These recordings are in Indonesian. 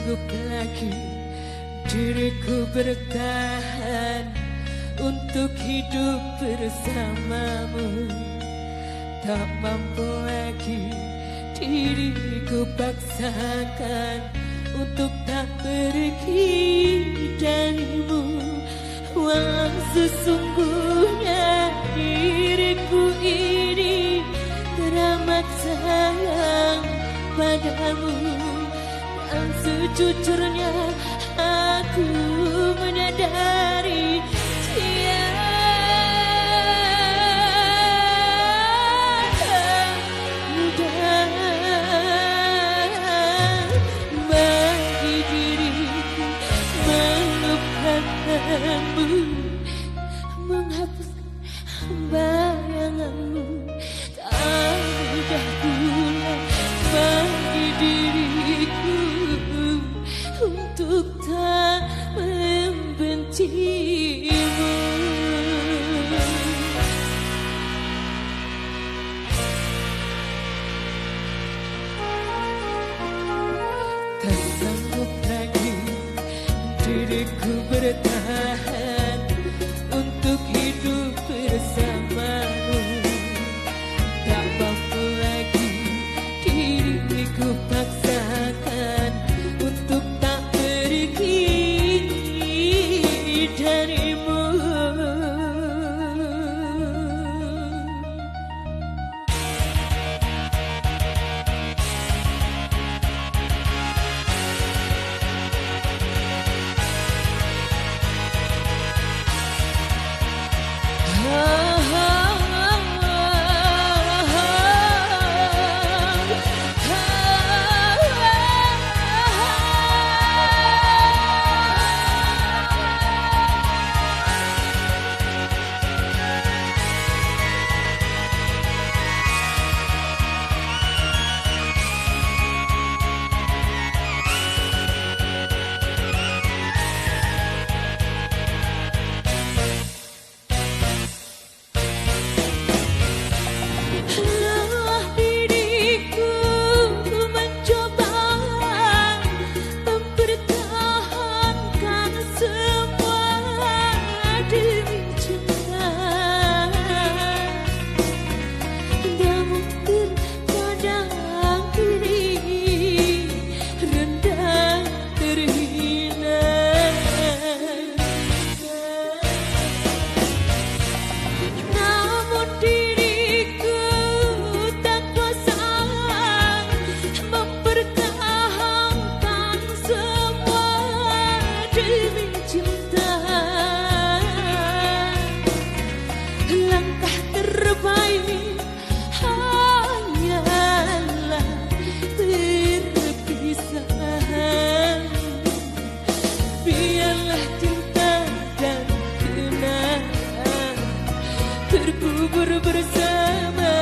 sanggup lagi diriku bertahan untuk hidup bersamamu. Tak mampu lagi diriku paksakan untuk tak pergi darimu. Walau sesungguhnya diriku ini teramat sayang padamu, dan sejujurnya aku menyadari tiada mudah bagi diriku melupakanmu, menghapus bayanganmu. Tak mudah pula bagi diriku untuk tak membencimu. Tak sanggup lagi diriku bertahan untuk hidup bersamamu. Tak mampu lagi diriku paksakan untuk tak pergi darimu. Langkah terbaik hanyalah perpisahan. Biarlah cinta dan kenangan terkubur bersama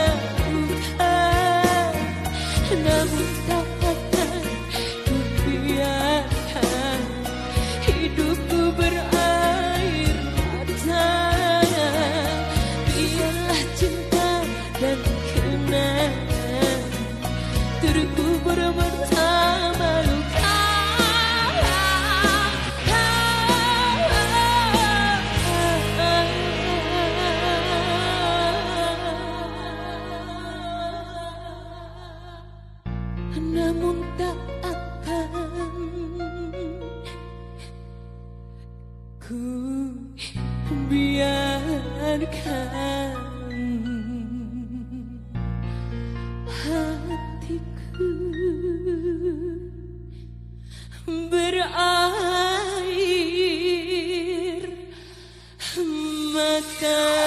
Tuhan, namun tak akan kubiarkan hidupku berair mata. Biarlah cinta dan kenangan terkubur bersama luka. Namun tak akan ku biarkan hatiku berair mata.